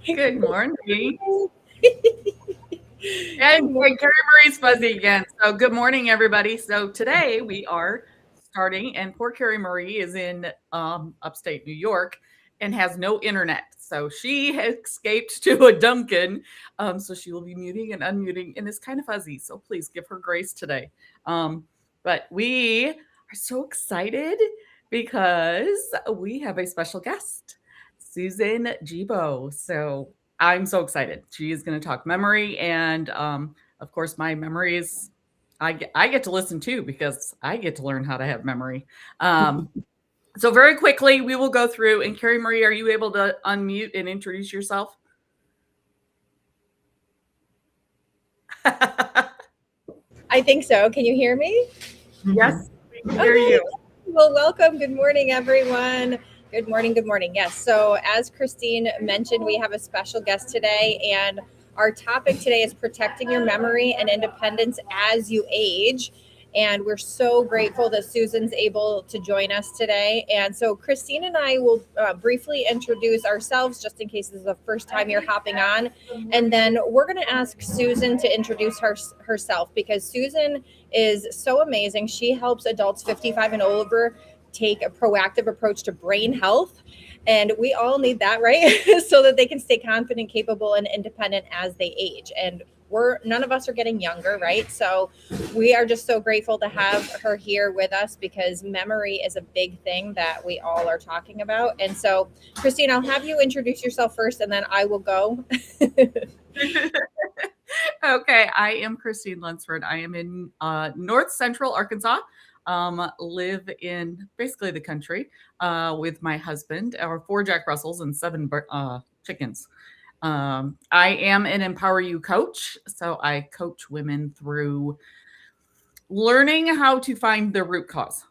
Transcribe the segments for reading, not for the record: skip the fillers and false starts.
Good morning. Good And morning. Carrie Marie's fuzzy again. So good morning, everybody. So today we are starting, and poor Carrie Marie is in upstate New York and has no internet. So she has escaped to a Dunkin'. So she will be muting and unmuting, and it's kind of fuzzy. So please give her grace today. But we are so excited because we have a special guest, Suzan Gebow. So I'm so excited. She is going to talk memory, and of course, my memories. I get to listen too because I get to learn how to have memory. Um, so very quickly, we will go through. And Carrie Marie, are you able to unmute and introduce yourself? I think so. Can you hear me? Yes, we can hear Okay. you. Well, welcome. Good morning, everyone. Good morning. Good morning. Yes. So, as Christine mentioned, we have a special guest today, and our topic today is protecting your memory and independence as you age. And we're so grateful that Susan's able to join us today. And so, Christine and I will briefly introduce ourselves just in case this is the first time you're hopping on. And then we're going to ask Susan to introduce herself because Susan is so amazing. She helps adults 55 and over take a proactive approach to brain health. And we all need that, right? So that they can stay confident, capable, and independent as they age. And we're none of us are getting younger, right? So we are just so grateful to have her here with us because memory is a big thing that we all are talking about. And so, Christine, I'll have you introduce yourself first and then I will go. Okay, I am Christine Lunsford. I am in North Central Arkansas. Live in basically the country with my husband, our four Jack Russells and seven chickens. I am an Empower You coach, so I coach women through learning how to find the root cause,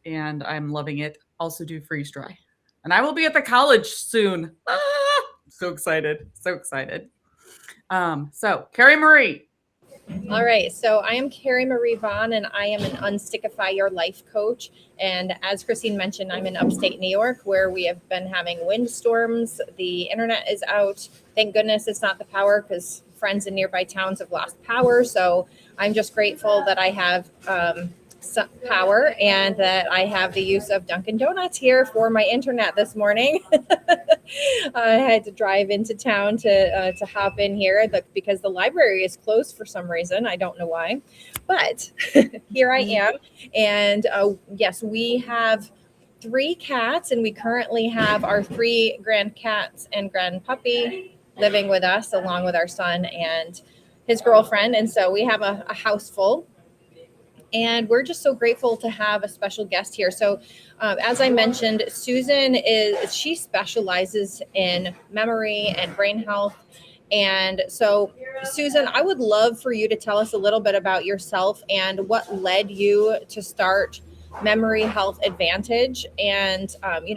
and I'm loving it. Also, do freeze dry, and I will be at the college soon. So excited! So excited. So Carrie Marie. All right. So I am Carrie Marie Vaughn, and I am an Unstickify Your Life coach. And as Christine mentioned, I'm in upstate New York where we have been having windstorms. The internet is out. Thank goodness it's not the power because friends in nearby towns have lost power. So I'm just grateful that I have some power and that I have the use of Dunkin' Donuts here for my internet this morning. I had to drive into town to hop in here because the library is closed for some reason. I don't know why, but here I am. And yes, we have three cats, and we currently have our three grand cats and grand puppy living with us, along with our son and his girlfriend. And so we have a house full and we're just so grateful to have a special guest here. So, as I mentioned, Susan is she specializes in memory and brain health. And so, Susan, I would love for you to tell us a little bit about yourself and what led you to start Memory Health Advantage, and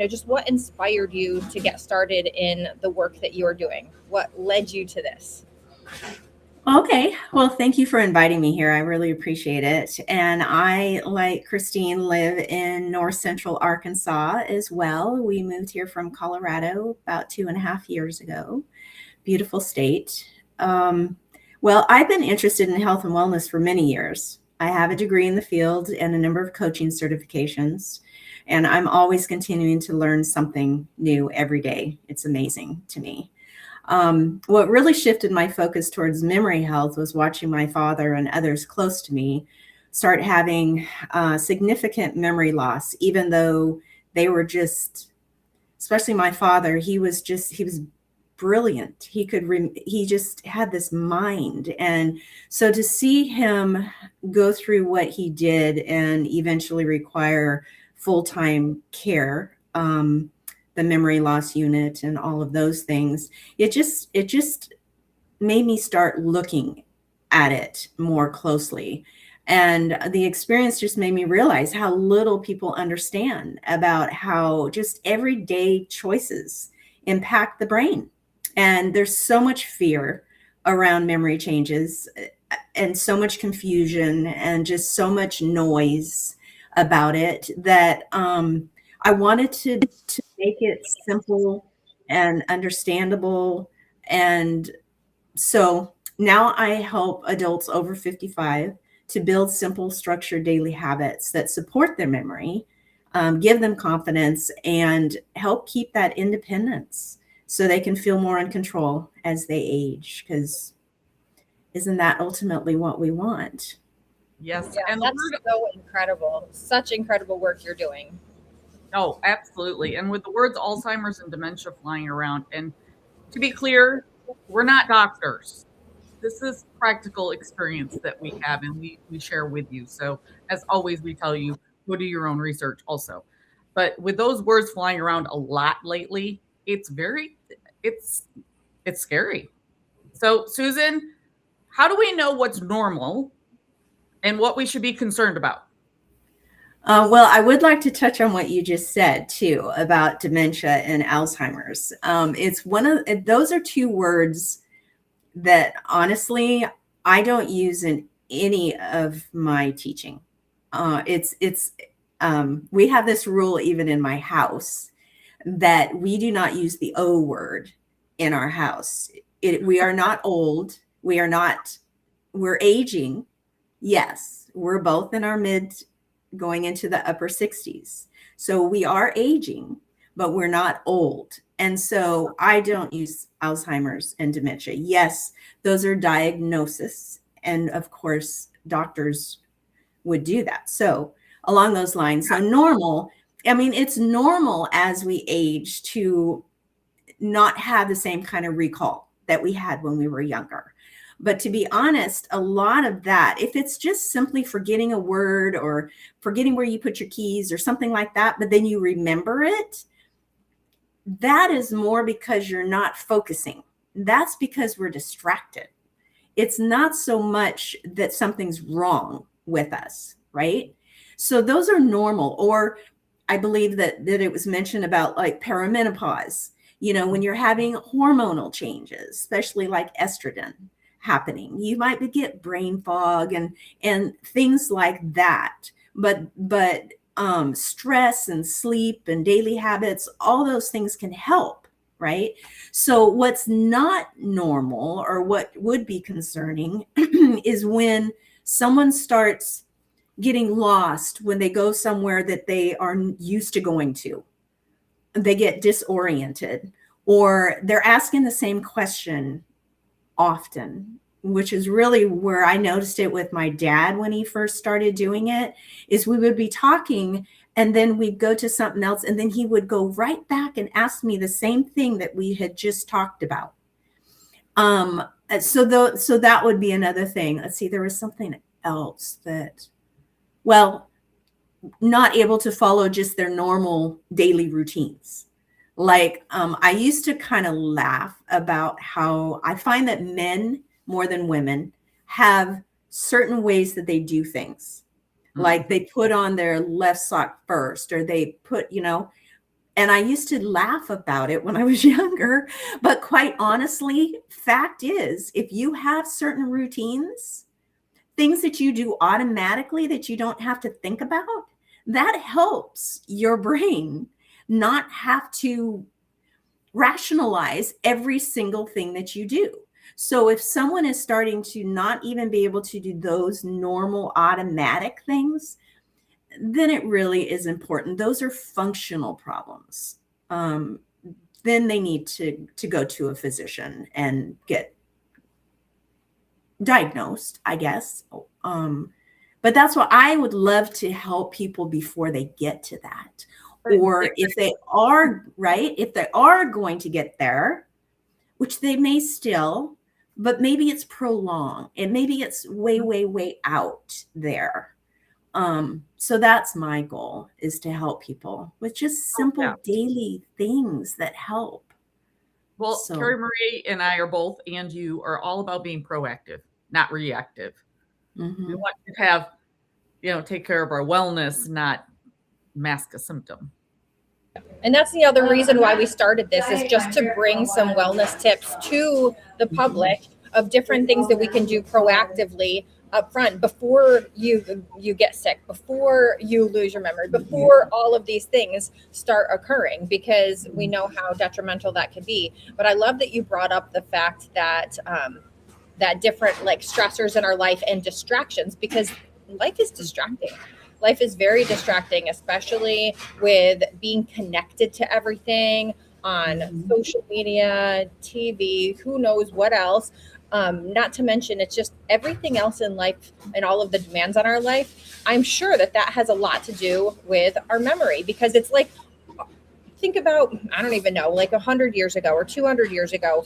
just what inspired you to get started in the work that you are doing. What led you to this? Okay. Well, thank you for inviting me here. I really appreciate it. And I, like Christine, live in North Central Arkansas as well. We moved here from Colorado about 2.5 years ago. Beautiful state. Well, I've been interested in health and wellness for many years. I have a degree in the field and a number of coaching certifications, and I'm always continuing to learn something new every day. It's amazing to me. What really shifted my focus towards memory health was watching my father and others close to me start having significant memory loss, even though they were just, especially my father, he was brilliant. He just had this mind. And so to see him go through what he did and eventually require full-time care, the memory loss unit and all of those things, it just made me start looking at it more closely. And the experience just made me realize how little people understand about how just everyday choices impact the brain. And there's so much fear around memory changes and so much confusion and just so much noise about it that I wanted to make it simple and understandable And so now I help adults over 55 to build simple, structured daily habits that support their memory, give them confidence, and help keep that independence so they can feel more in control as they age. Because isn't that ultimately what we want? Yes. Yeah, And the that's word, so incredible. Such incredible work you're doing. oh, absolutely. And with the words Alzheimer's and dementia flying around, and to be clear, we're not doctors. This is practical experience that we have and we share with you. So as always, we tell you, go do your own research also. But with those words flying around a lot lately, it's it's scary. So Susan, how do we know what's normal and what we should be concerned about? Well, I would like to touch on what you just said too about dementia and Alzheimer's. It's one of those are two words that honestly I don't use in any of my teaching. We have this rule even in my house that we do not use the O word in our house. We are not old. We're aging. Yes, we're both in our mid going into the upper 60s. So we are aging, but we're not old. And so I don't use Alzheimer's and dementia. Yes, those are diagnoses. And of course, doctors would do that. So along those lines, so normal, I mean, it's normal as we age to not have the same kind of recall that we had when we were younger. But to be honest, a lot of that, if it's just simply forgetting a word or forgetting where you put your keys or something like that, but then you remember it, that is more because you're not focusing. That's because we're distracted. It's not so much that something's wrong with us, right? So those are normal. Or I believe that it was mentioned about like perimenopause, when you're having hormonal changes, especially like estrogen happening, you might get brain fog and things like that. But stress and sleep and daily habits, all those things can help, right? So what's not normal or what would be concerning is when someone starts getting lost when they go somewhere that they are used to going to. They get disoriented, or they're asking the same question often, which is really where I noticed it with my dad when he first started doing it, is we would be talking and then we'd go to something else and then he would go right back and ask me the same thing that we had just talked about. So that would be another thing. Let's see, there was something else that, well, not able to follow just their normal daily routines. Like I used to kind of laugh about how I find that men more than women have certain ways that they do things. Like they put on their left sock first, or they put, and I used to laugh about it when I was younger. But quite honestly, fact is, if you have certain routines, things that you do automatically that you don't have to think about, that helps your brain not have to rationalize every single thing that you do. So if someone is starting to not even be able to do those normal automatic things, then it really is important. Those are functional problems. Then they need to go to a physician and get diagnosed, I guess. But that's what I would love to help people before they get to that. Or if they are, right, if they are going to get there, which they may still, but maybe it's prolonged and maybe it's way, way, way out there. So that's my goal, is to help people with just simple daily things that help. Well, so Carrie Marie and I are both, and you are all about being proactive, not reactive. Mm-hmm. We want to have, take care of our wellness, not mask a symptom. And that's the other reason why we started this, is just to bring some wellness tips to the public of different things that we can do proactively up front before you get sick, before you lose your memory, before all of these things start occurring, because we know how detrimental that can be. But I love that you brought up the fact that that different like stressors in our life and distractions, because life is distracting. Life is very distracting, especially with being connected to everything on social media, TV, who knows what else. Not to mention, it's just everything else in life and all of the demands on our life. I'm sure that that has a lot to do with our memory, because it's like, think about, I don't even know, like 100 years ago or 200 years ago,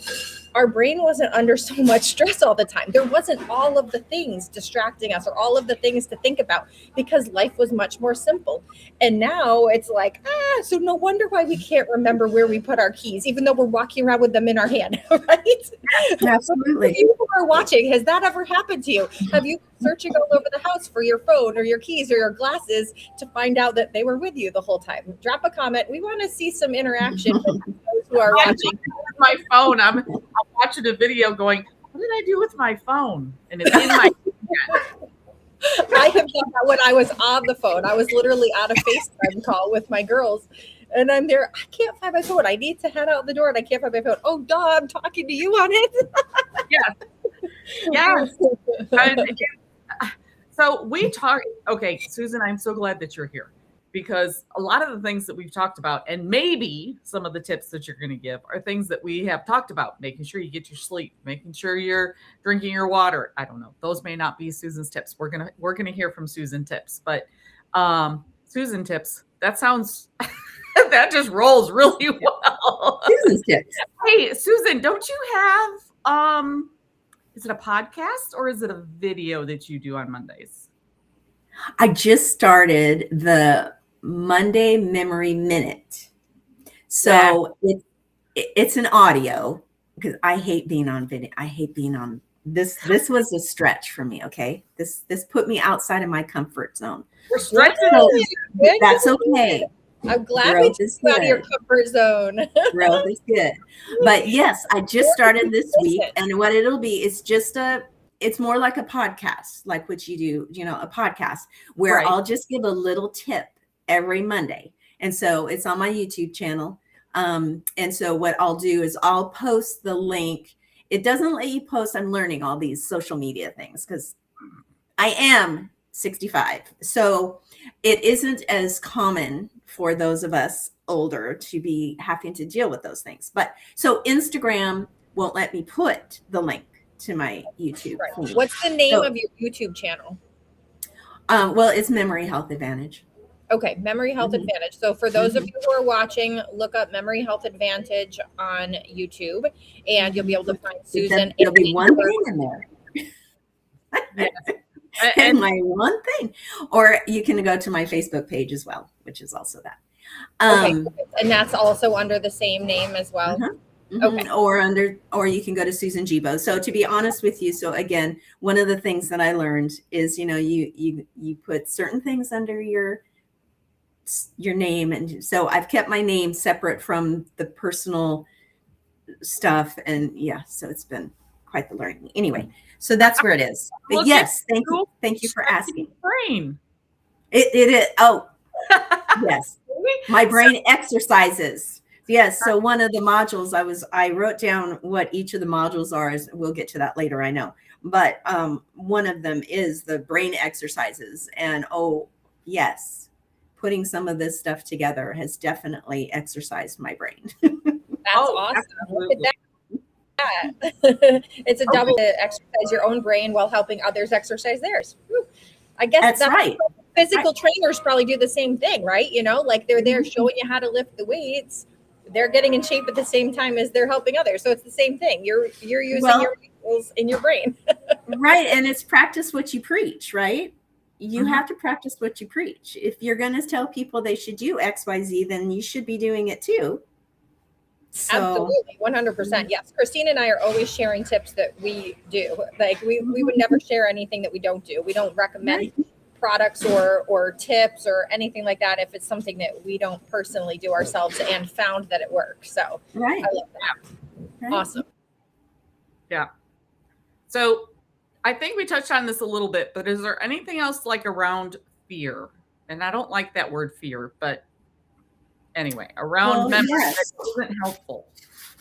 our brain wasn't under so much stress all the time. There wasn't all of the things distracting us or all of the things to think about, because life was much more simple. And now it's like, so no wonder why we can't remember where we put our keys, even though we're walking around with them in our hand, right? Absolutely. If you are watching, has that ever happened to you? Have you been searching all over the house for your phone or your keys or your glasses to find out that they were with you the whole time? Drop a comment. We want to see some interaction with those who are watching. My phone. I'm watching a video going, what did I do with my phone? And it's in my I have done that when I was on the phone. I was literally on a FaceTime call with my girls, and I'm there. I can't find my phone. I need to head out the door, and I can't find my phone. Oh, duh, I'm talking to you on it. Yes. So we talk. Okay, Susan, I'm so glad that you're here, because a lot of the things that we've talked about, and maybe some of the tips that you're going to give, are things that we have talked about: making sure you get your sleep, making sure you're drinking your water. I don't know; those may not be Susan's tips. We're gonna hear from Susan tips, but Susan tips. That sounds that just rolls really well. Susan's tips. Hey, Susan, don't you have is it a podcast or is it a video that you do on Mondays? I just started the Monday Memory Minute. So it's an audio, because I hate being on video. I hate being on this. This was a stretch for me. Okay. This put me outside of my comfort zone. We're stretching. So that's okay. I'm glad we took you out of your comfort zone. Growth is good. But yes, I just started this week, and what it'll be is just it's more like a podcast, like what you do, a podcast where I'll just give a little tip every Monday. And so it's on my YouTube channel. And so what I'll do is I'll post the link. It doesn't let you post. I'm learning all these social media things because I am 65. So it isn't as common for those of us older to be having to deal with those things. But so Instagram won't let me put the link to my YouTube. Right. What's the name of your YouTube channel? Well, it's Memory Health Advantage. Okay, Memory Health Advantage. So for those of you who are watching, look up Memory Health Advantage on YouTube, and you'll be able to find Susan. There'll be one thing in there. And my one thing. Or you can go to my Facebook page as well, which is also that. Okay, and that's also under the same name as well. Okay. Or you can go to Suzan Gebow. So to be honest with you, so again, one of the things that I learned is, you put certain things under your name. And so I've kept my name separate from the personal stuff. And so it's been quite the learning. Anyway, so that's where it is. But yes, thank you. Thank you for asking. Brain. It is. Oh, yes. My brain exercises. Yes. So one of the modules I wrote down what each of the modules are. We'll get to that later, I know. But one of them is the brain exercises. And yes, putting some of this stuff together has definitely exercised my brain. That's awesome. Look at that. It's a double to exercise your own brain while helping others exercise theirs. Whew. I guess that's right. Physical trainers probably do the same thing, right? Like they're there showing you how to lift the weights. They're getting in shape at the same time as they're helping others. So it's the same thing. You're using your muscles in your brain. Right. And it's practice what you preach, right? You have to practice what you preach. If you're going to tell people they should do X, Y, Z, then you should be doing it too. So. Absolutely. 100%. Yes. Christine and I are always sharing tips that we do. Like we would never share anything that we don't do. We don't recommend products or tips or anything like that if it's something that we don't personally do ourselves and found that it works. So I love that. Awesome. Yeah. So I think we touched on this a little bit, but is there anything else like around fear? And I don't like that word fear, but anyway, around Well, memory that yes, isn't helpful.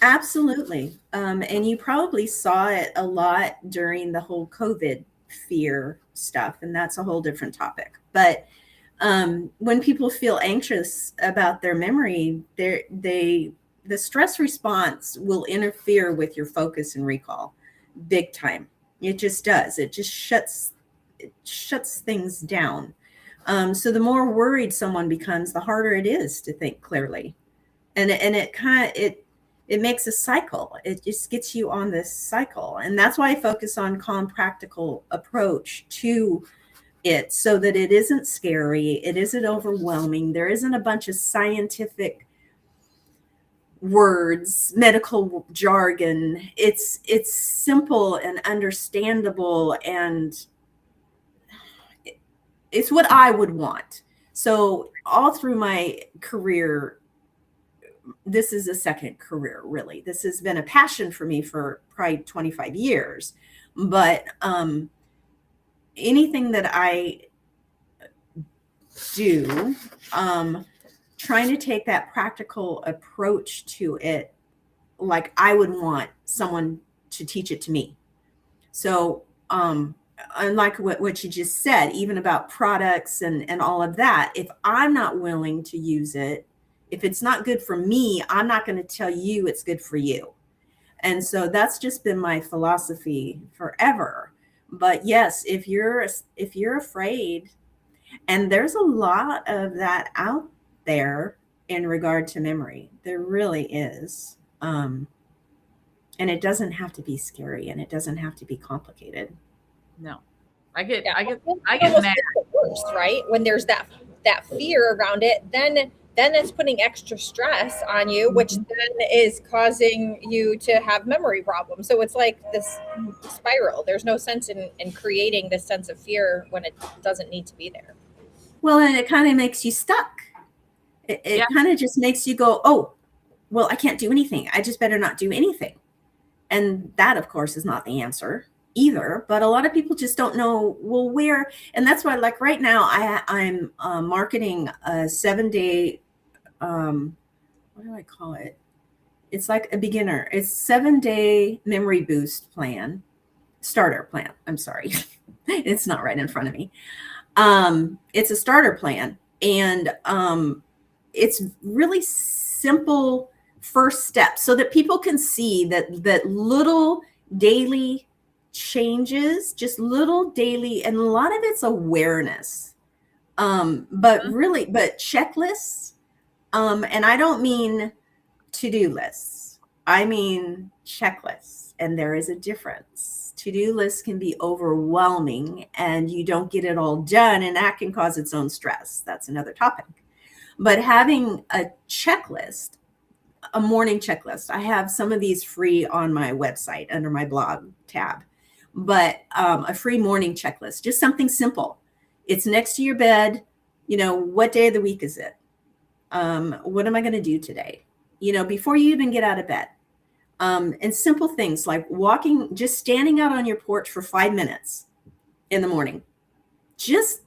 absolutely. And you probably saw it a lot during the whole COVID fear stuff, and that's a whole different topic. But when people feel anxious about their memory, the stress response will interfere with your focus and recall big time. It just does. It shuts things down. So the more worried someone becomes, the harder it is to think clearly. And it makes a cycle. It just gets you on this cycle. And that's why I focus on calm, practical approach to it, so that it isn't scary, it isn't overwhelming, there isn't a bunch of scientific words, medical jargon. It's simple and understandable, and it's what I would want. So all through my career, this is a second career, really. This has been a passion for me for probably 25 years. But anything that I do, trying to take that practical approach to it, like I would want someone to teach it to me. So, unlike what you just said, even about products and all of that, if I'm not willing to use it, if it's not good for me, I'm not going to tell you it's good for you. And so that's just been my philosophy forever. But yes, if you're afraid, and there's a lot of that out there in regard to memory, there really is. And it doesn't have to be scary, and it doesn't have to be complicated. No, I get It mad. almost makes it worse, right? When there's that fear around it, then it's putting extra stress on you, which then is causing you to have memory problems. So it's like this spiral. There's no sense in creating this sense of fear when it doesn't need to be there. Well, and it kind of makes you stuck. It kind of just makes you go, oh, well, I can't do anything. I just better not do anything. And that, of course, is not the answer either. But a lot of people just don't know, well, where. And that's why, like right now, I'm marketing a 7-day, what do I call it? It's like a beginner. It's 7-day memory boost plan, starter plan. I'm sorry. It's not right in front of me. It's a starter plan, and it's really simple first steps, so that people can see that little daily changes, just little daily, and a lot of it's awareness. But checklists, and I don't mean to-do lists, I mean checklists, and there is a difference. To-do lists can be overwhelming, and you don't get it all done, and that can cause its own stress. That's another topic. But having a checklist, a morning checklist, I have some of these free on my website under my blog tab, but a free morning checklist, just something simple. It's next to your bed. What day of the week is it? What am I going to do today? Before you even get out of bed. And simple things like just standing out on your porch for 5 minutes in the morning. Just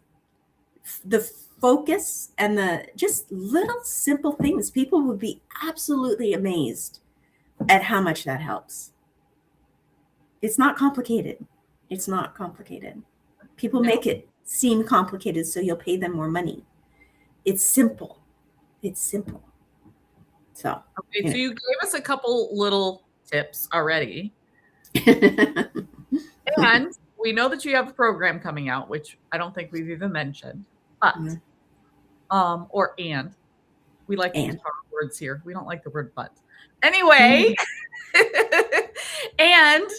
the focus and just little simple things. People would be absolutely amazed at how much that helps. It's not complicated. It's not complicated. People make it seem complicated, so you'll pay them more money. It's simple. It's simple. So, okay, so you gave us a couple little tips already. And we know that you have a program coming out, which I don't think we've even mentioned. But we like to use our words here. We don't like the word but. Anyway, and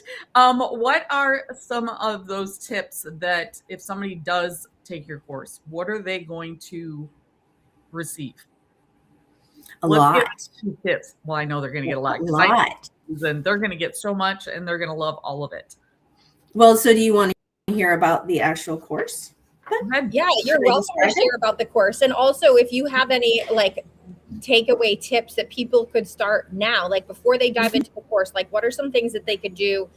what are some of those tips that if somebody does take your course, what are they going to receive? Let's get 2 tips. Well, I know they're going to get a lot. And they're going to get so much, and they're going to love all of it. Well, so do you want to hear about the actual course? Yeah, you're welcome to share about the course. And also, if you have any takeaway tips that people could start now, before they dive into the course, what are some things that they could do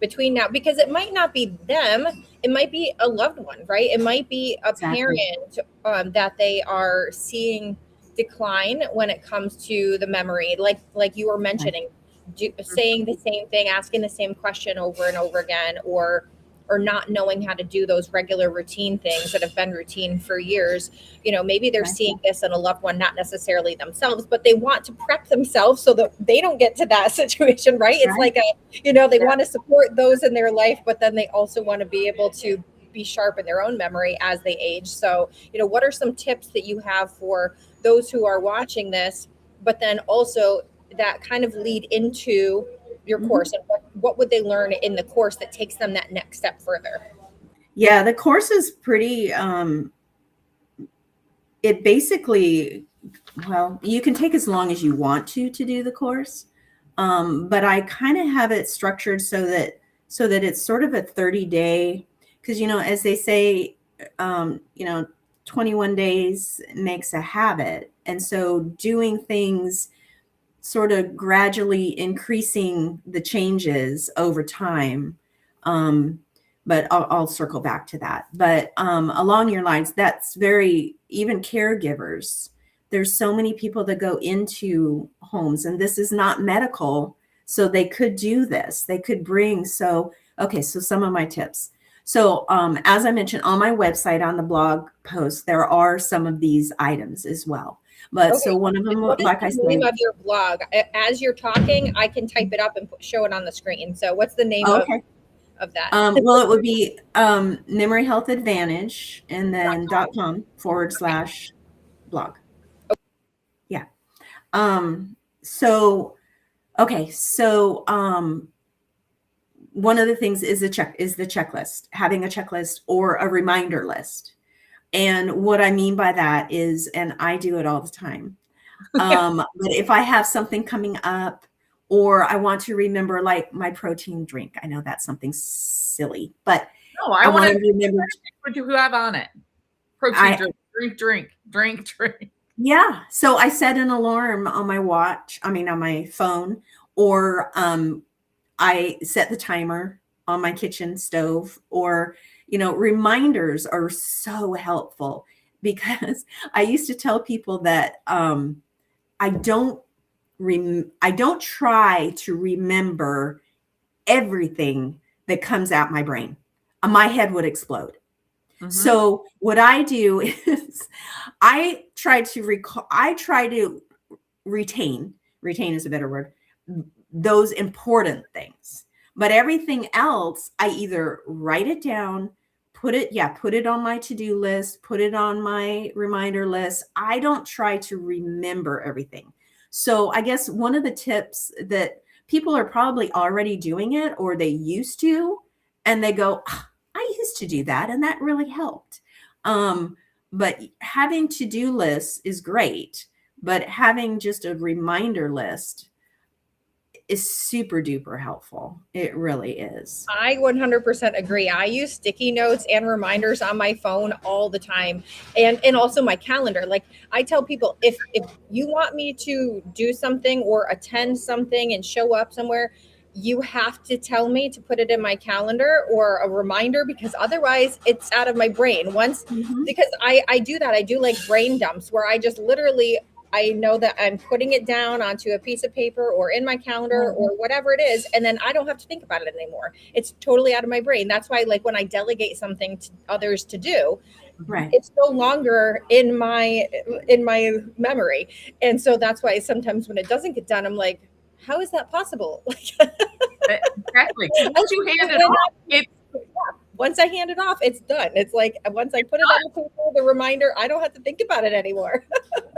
between now, because it might not be them, it might be a loved one, right? It might be a Exactly. parent that they are seeing decline when it comes to the memory, like you were Right. mentioning, saying the same thing, asking the same question over and over again, or not knowing how to do those regular routine things that have been routine for years. Maybe they're Right. seeing this in a loved one, not necessarily themselves, but they want to prep themselves so that they don't get to that situation, right? It's Right. like they want to support those in their life, but then they also want to be able to be sharp in their own memory as they age. So, what are some tips that you have for those who are watching this, but then also that kind of lead into your Mhm. course, and what would they learn in the course that takes them that next step further? Yeah, the course is pretty it basically, well, you can take as long as you want to do the course. But I kind of have it structured so that it's sort of a 30-day, because as they say, 21 days makes a habit. And so doing things sort of gradually increasing the changes over time. But I'll circle back to that. But along your lines, that's very, even caregivers, there's so many people that go into homes, and this is not medical. So they could do this. They could bring, okay, so some of my tips. So as I mentioned on my website, on the blog post, there are some of these items as well. But Okay. so one of them, What is like I the name said, of your blog? As you're talking, I can type it up and show it on the screen. So what's the name oh, of, okay. of that? Well, it would be Memory Health Advantage and then .com/blog. Yeah. So, okay. So, one of the things is the checklist, having a checklist or a reminder list. And what I mean by that is, and I do it all the time. But if I have something coming up, or I want to remember, like my protein drink, I know that's something silly, but No, I I want want to to remember. what do you have on it? Protein I drink. Yeah. So I set an alarm on my watch, I mean on my phone, or I set the timer on my kitchen stove, or reminders are so helpful, because I used to tell people that I don't I don't try to remember everything that comes out my brain. My head would explode. Mm-hmm. So what I do is I try to retain is a better word, those important things. But everything else, I either write it down, put it on my to-do list, put it on my reminder list. I don't try to remember everything. So I guess one of the tips that people are probably already doing it, or they used to, and they go, "Ah, I used to do that, and that really helped." But having to-do lists is great, but having just a reminder list is super duper helpful. It really is. I 100% agree. I use sticky notes and reminders on my phone all the time, and also my calendar. Like, I tell people, if you want me to do something or attend something and show up somewhere, you have to tell me to put it in my calendar or a reminder, because otherwise it's out of my brain. Once, Mhm. because I do that. I do like brain dumps where I just literally, I know that I'm putting it down onto a piece of paper or in my calendar Mhm. or whatever it is, and then I don't have to think about it anymore. It's totally out of my brain. That's why, like, when I delegate something to others to do, Right. it's no longer in my memory. And so that's why sometimes when it doesn't get done, I'm like, how is that possible? Exactly. Because once you hand it off, it's Once I hand it off, it's done. It's like once I put it on the paper, the reminder, I don't have to think about it anymore.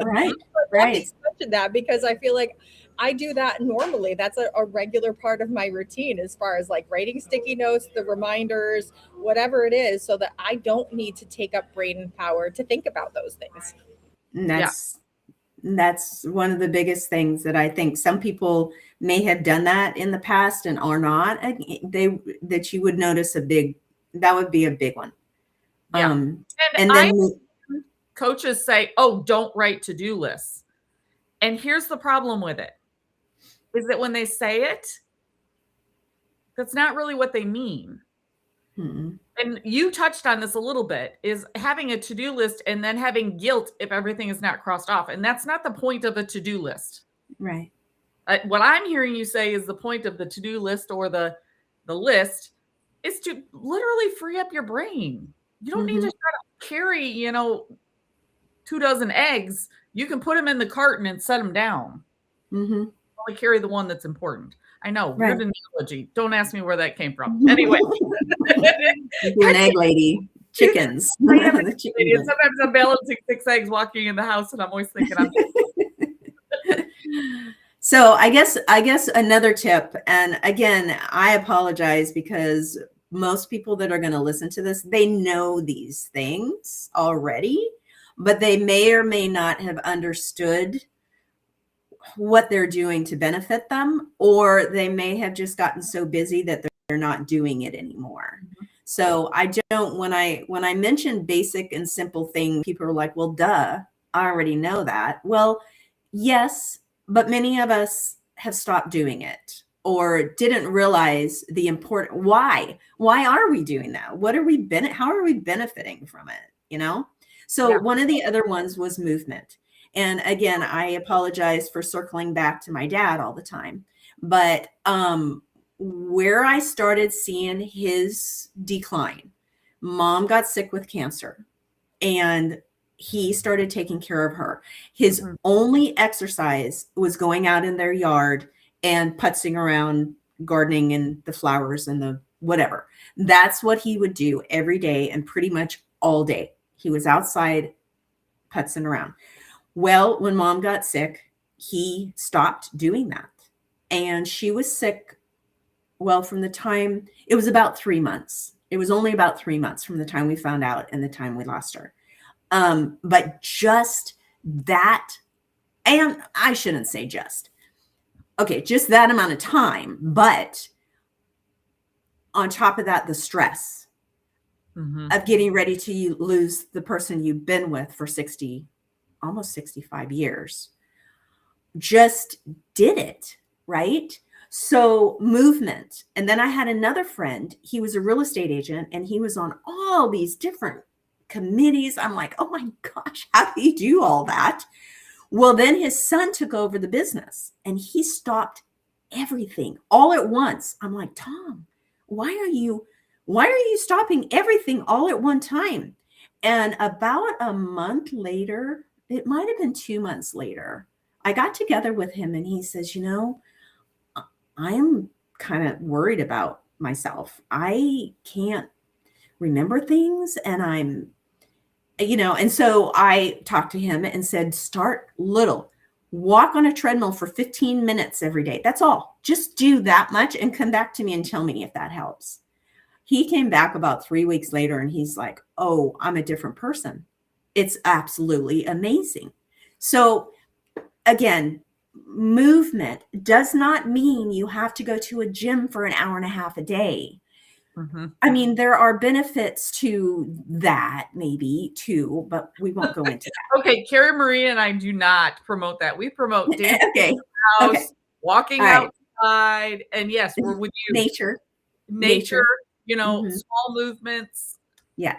Mhm. Right. I love that Right. you mentioned that, because I feel like I do that normally. That's a regular part of my routine, as far as like writing sticky notes, the reminders, whatever it is, so that I don't need to take up brain power to think about those things. And Yeah. that's one of the biggest things that I think some people may have done that in the past and are not. They that you would notice that would be a big one. Yeah. And And I then coaches say, "Oh, don't write to-do lists." And here's the problem with it, is that when they say it, That's not really what they mean. Mm-mm. And you touched on this a little bit, is having a to-do list and then having guilt if everything is not crossed off. And that's not the point of a to-do list. Right. What I'm hearing you say is the point of the to-do list or the list is to literally free up your brain. You don't need to Mm-hmm. try to carry, 2 dozen eggs. You can put them in the carton and set them down. Mm-hmm. Only carry the one that's important. I know, Right. weird analogy. Don't ask me where that came from. Anyway. You're an egg lady. Chickens. I am The chicken and sometimes I'm balancing 6 eggs walking in the house, and I'm always thinking I'm So I guess another tip, and again, I apologize because most people that are going to listen to this, they know these things already, but they may or may not have understood what they're doing to benefit them, or they may have just gotten so busy that they're not doing it anymore. So I don't, when I mention basic and simple things, people are like, well, duh, I already know that. Well, yes, but many of us have stopped doing it or didn't realize the important why are we doing that? How are we benefiting from it? So Yeah. one of the other ones was movement. And again, I apologize for circling back to my dad all the time, but where I started seeing his decline, mom got sick with cancer and he started taking care of her. His only exercise was going out in their yard and putzing around, gardening and the flowers and the whatever. That's what he would do every day and pretty much all day. He was outside putzing around. Well, when mom got sick, he stopped doing that. And she was sick, well, from the time, it was about 3 months. It was only about 3 months from the time we found out and the time we lost her. But just that, and I shouldn't say just that amount of time, but on top of that, the stress of getting ready to lose the person you've been with for almost 65 years, just did it, right? So movement. And then I had another friend, he was a real estate agent and he was on all these different committees. I'm like, oh my gosh, how do you do all that? Well, then his son took over the business and he stopped everything all at once. I'm like, Tom, why are you stopping everything all at one time? And about a month later, it might have been 2 months later, I got together with him and he says, I'm kind of worried about myself. I can't remember things and and so I talked to him and said, start little, walk on a treadmill for 15 minutes every day. That's all. Just do that much and come back to me and tell me if that helps. He came back about 3 weeks later and he's like, oh, I'm a different person. It's absolutely amazing. So again, movement does not mean you have to go to a gym for an hour and a half a day. I mean, there are benefits to that maybe too, but we won't go into that. Okay, Carrie Marie and I do not promote that. We promote dancing in the house, walking outside, and yes, we're with you. Nature, small movements. Yeah.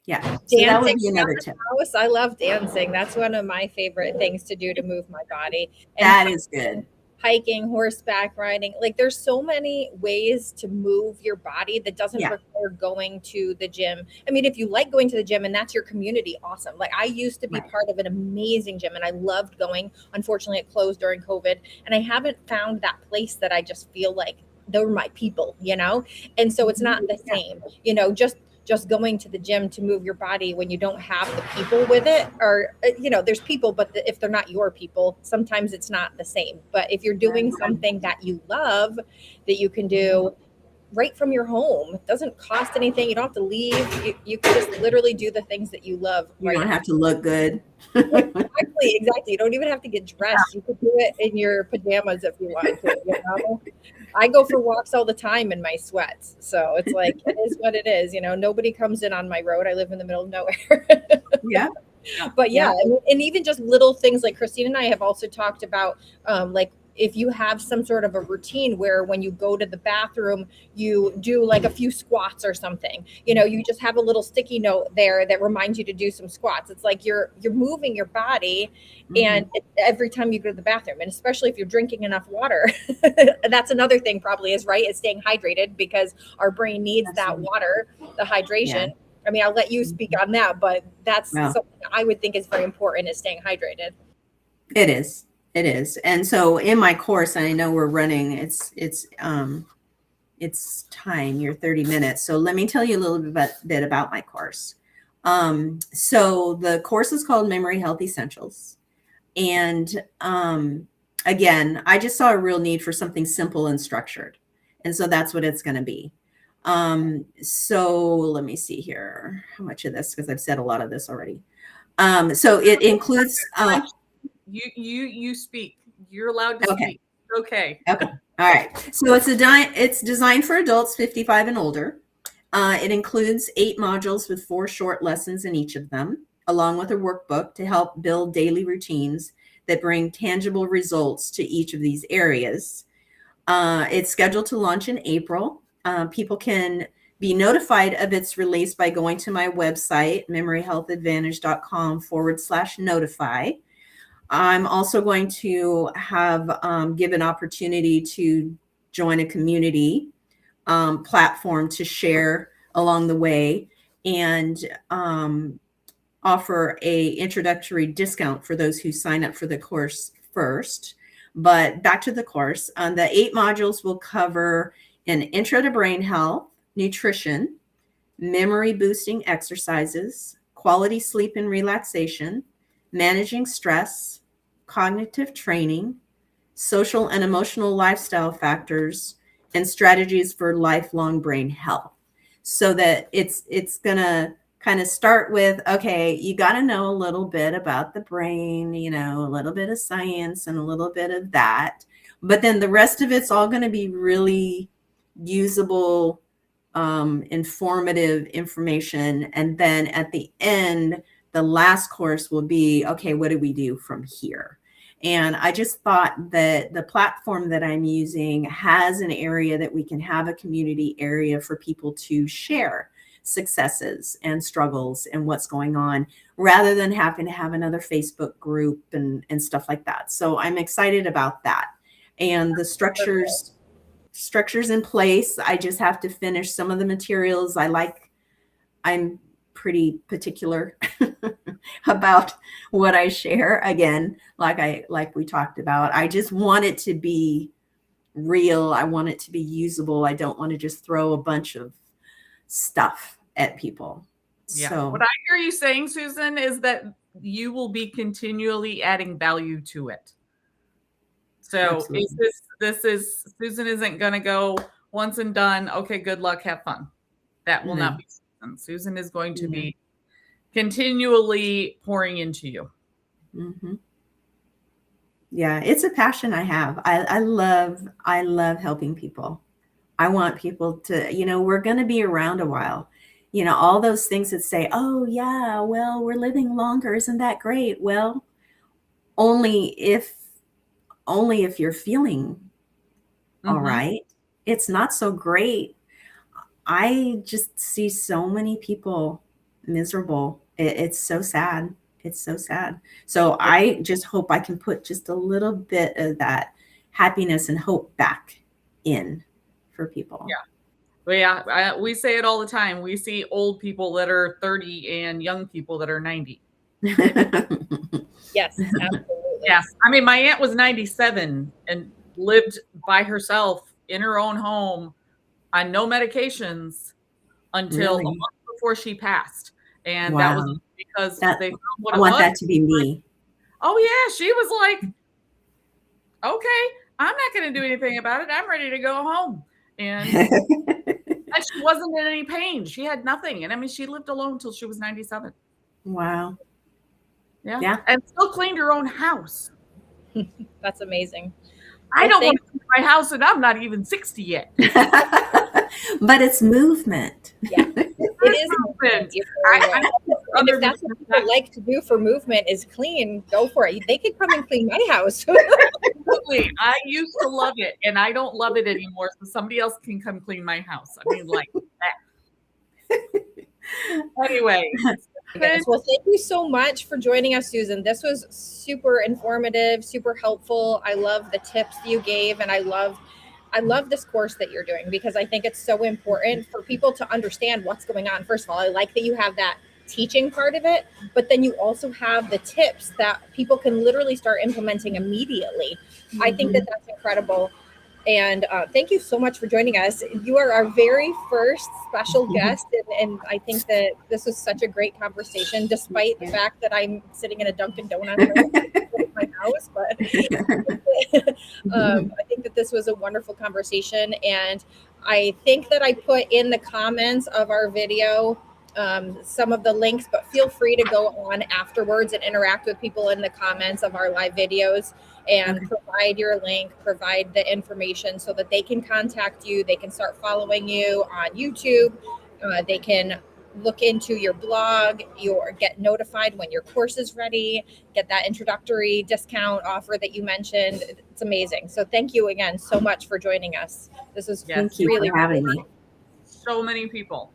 Dancing So that would be another tip. House. I love dancing. That's one of my favorite things to do to move my body. And that is good. Hiking, horseback riding. Like there's so many ways to move your body that doesn't require going to the gym. I mean, if you like going to the gym and that's your community, awesome. Like I used to be part of an amazing gym and I loved going. Unfortunately, it closed during COVID and I haven't found that place that I just feel like they're my people, And so it's not the same, just going to the gym to move your body when you don't have the people with it, or there's people, but if they're not your people, sometimes it's not the same. But if you're doing something that you love, that you can do right from your home, it doesn't cost anything, you don't have to leave, you can just literally do the things that you love. You don't have to look good. Exactly, you don't even have to get dressed. You could do it in your pajamas if you want to. I go for walks all the time in my sweats. So it's like, it is what it is. Nobody comes in on my road. I live in the middle of nowhere. But and even just little things like Christine and I have also talked about, like if you have some sort of a routine where when you go to the bathroom, you do like a few squats or something, you just have a little sticky note there that reminds you to do some squats. It's like you're moving your body, and every time you go to the bathroom, and especially if you're drinking enough water, that's another thing probably is staying hydrated, because our brain needs that water, the hydration. Yeah. I mean, I'll let you speak on that, but that's something I would think is very important, is staying hydrated. It is. It is. And so in my course, I know we're running, it's time, you're 30 minutes. So let me tell you a little bit about my course. So the course is called Memory Health Essentials. And again, I just saw a real need for something simple and structured. And so that's what it's going to be. So let me see here, how much of this, because I've said a lot of this already. So it includes you speak. You're allowed to speak. Okay. Okay. All right. So it's designed for adults 55 and older. It includes 8 modules with 4 short lessons in each of them, along with a workbook to help build daily routines that bring tangible results to each of these areas. It's scheduled to launch in April. People can be notified of its release by going to my website, memoryhealthadvantage.com/notify. I'm also going to give an opportunity to join a community platform to share along the way, and offer a introductory discount for those who sign up for the course first. But back to the course, the 8 modules will cover an intro to brain health, nutrition, memory boosting exercises, quality sleep and relaxation, managing stress, cognitive training, social and emotional lifestyle factors, and strategies for lifelong brain health. So that it's going to kind of start with, okay, you got to know a little bit about the brain, a little bit of science and a little bit of that. But then the rest of it's all going to be really usable, informative information. And then at the end, the last course will be, okay, what do we do from here? And I just thought that the platform that I'm using has an area that we can have a community area for people to share successes and struggles and what's going on, rather than having to have another Facebook group and stuff like that. So I'm excited about that. And the structures in place. I just have to finish some of the materials. I'm pretty particular about what I share. Again, like we talked about, I just want it to be real. I want it to be usable. I don't want to just throw a bunch of stuff at people. Yeah. So what I hear you saying, Susan, is that you will be continually adding value to it. So Susan isn't going to go once and done. Okay, good luck, have fun. That will not be Susan. Susan is going to be continually pouring into you. Mm-hmm. Yeah, it's a passion I have. I love helping people. I want people to, we're going to be around a while. All those things that say, oh yeah, well, we're living longer. Isn't that great? Well, only if you're feeling all right. It's not so great. I just see so many people miserable. It's so sad. It's so sad. So I just hope I can put just a little bit of that happiness and hope back in for people. Yeah. Well, yeah, we say it all the time. We see old people that are 30 and young people that are 90. Yes, absolutely. Yes. I mean, my aunt was 97 and lived by herself in her own home on no medications until a month before she passed. And that was because they found what it was. I want that to be me. Oh, yeah. She was like, okay, I'm not going to do anything about it. I'm ready to go home. And she wasn't in any pain. She had nothing. And I mean, she lived alone until she was 97. Wow. Yeah. And still cleaned her own house. That's amazing. I don't want to clean my house, and I'm not even 60 yet. But it's movement. Yeah, it is movement. And if that's what people like to do for movement is clean, go for it. They could come and clean my house. Seriously, I used to love it, and I don't love it anymore, so somebody else can come clean my house. I mean, like that. Anyway, Yes. Well, thank you so much for joining us, Susan. This was super informative, super helpful. I love the tips you gave, and I love this course that you're doing because I think it's so important for people to understand what's going on. First of all, I like that you have that teaching part of it, but then you also have the tips that people can literally start implementing immediately. I think that that's incredible. And thank you so much for joining us. You are our very first special guest. And I think that this was such a great conversation, despite the fact that I'm sitting in a Dunkin' Donuts in my house. But I think that this was a wonderful conversation. And I think that I put in the comments of our video some of the links, but feel free to go on afterwards and interact with people in the comments of our live videos and provide your link, provide the information so that they can contact you. They can start following you on YouTube. They can look into your blog, get notified when your course is ready, get that introductory discount offer that you mentioned. It's amazing. So thank you again so much for joining us. This is Thank you really for having me. so many people.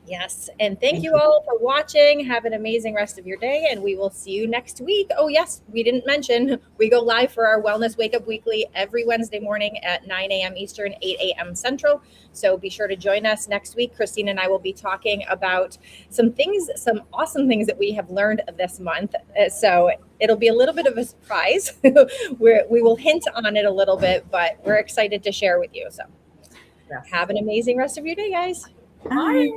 Yes. And thank you all for watching. Have an amazing rest of your day, and we will see you next week. Oh, yes, we didn't mention we go live for our Wellness Wake Up Weekly every Wednesday morning at 9 a.m. Eastern, 8 a.m. Central. So be sure to join us next week. Christine and I will be talking about some awesome things that we have learned this month. So it'll be a little bit of a surprise. We will hint on it a little bit, but we're excited to share with you. So have an amazing rest of your day, guys. Bye.